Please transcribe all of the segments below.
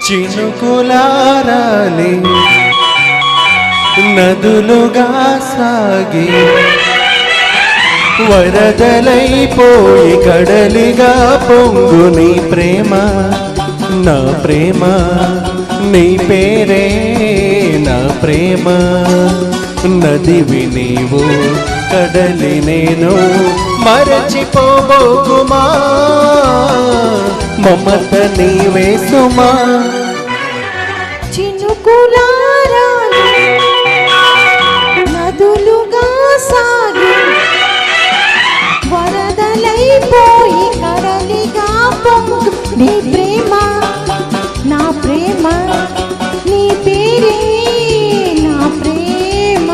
చినుకులారాలి నదులుగా సాగి వరదలైపోయి కడలిగా పొంగు నీ ప్రేమ నా ప్రేమ నీ పేరే నా ప్రేమ నదివి నీవు కడలి నేను మరచిపోబోకుమా మమత నీవే సుమా చినుకులారాలి నదులుగా సాగి వరదలైపోయి కడలిగా పొంగు నీ ప్రేమ నా ప్రేమ నీ పేరే నా ప్రేమ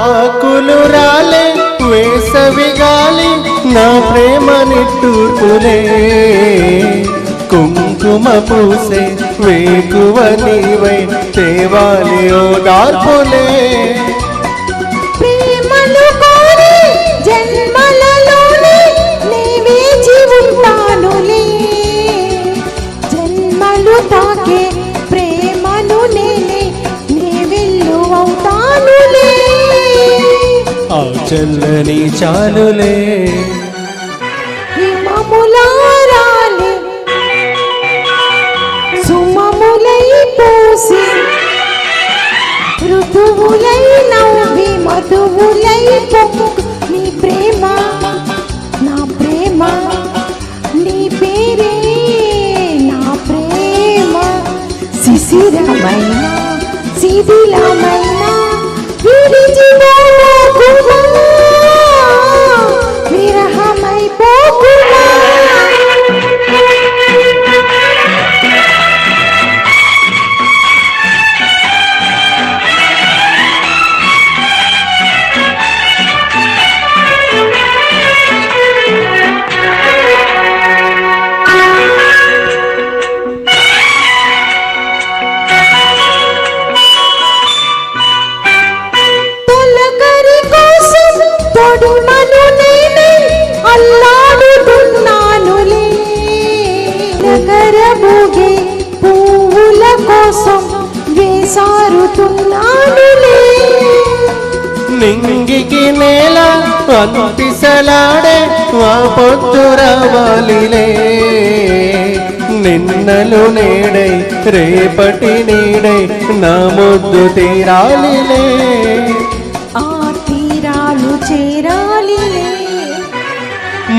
ఆకులు రాలే వేసవి గాలి నా ప్రేమ నిట్టూర్పులే కుంకుమ పూసే వేకువ నీవై తేవాలి ఓ దార్పులే ప్రేమలు కోరి జన్మలలోనే నీవే జీవుంటానులే జన్మలు తాకే ప్రేమలు నేనే నీ విల్లు అవుతానులే ఆ చల్లని చాలులే హిమములారాలి సుమములై పూసి ఋతువులై నవ్వి మధువులై పొంగు నీ ప్రేమ నా ప్రేమ నీ పేరే నా ప్రేమ శిశిరమైన శిథిలమైన విడిచిపోకుమా విరహమైపోకుమా తొలకరి కోసం తొడిమను నేనే అల్లాడుతున్నానులే నగరబోగే పువ్వుల కోసం వేసారుతున్నానులే నింగికి నేల అంతిసలాడే ఆ పొద్దు రావాలిలే నిన్నలు నేడై రేపటి నీడై నా ముద్దు తీరాలిలే ఆ తీరాలు చేరాలిలే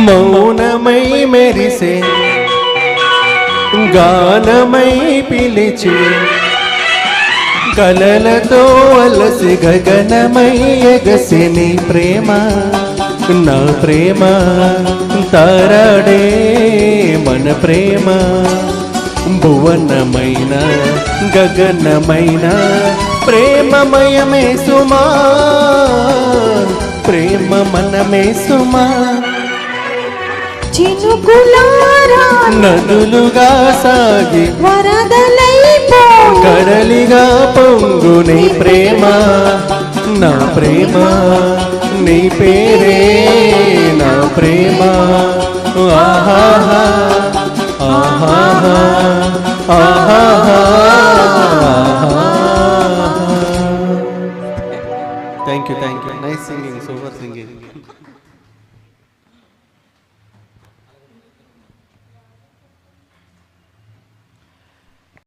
మౌనమై మెరిసే గానమై పిలిచి కలలతో అలసి గగనమై ఎగసి నీ ప్రేమ నా ప్రేమ తారాడే మన ప్రేమ భువనమైన గగనమైన ప్రేమమయమే సుమా ప్రేమ మనమే సుమా చినుకులారా నదులుగా సాగి వరదలైపోయి కడలిగా పొంగు నీ ప్రేమ నా ప్రేమ నీ పేరే నా ప్రేమ ఆహాహా ఆహాహా ఆహాహా thank you nice singing super singing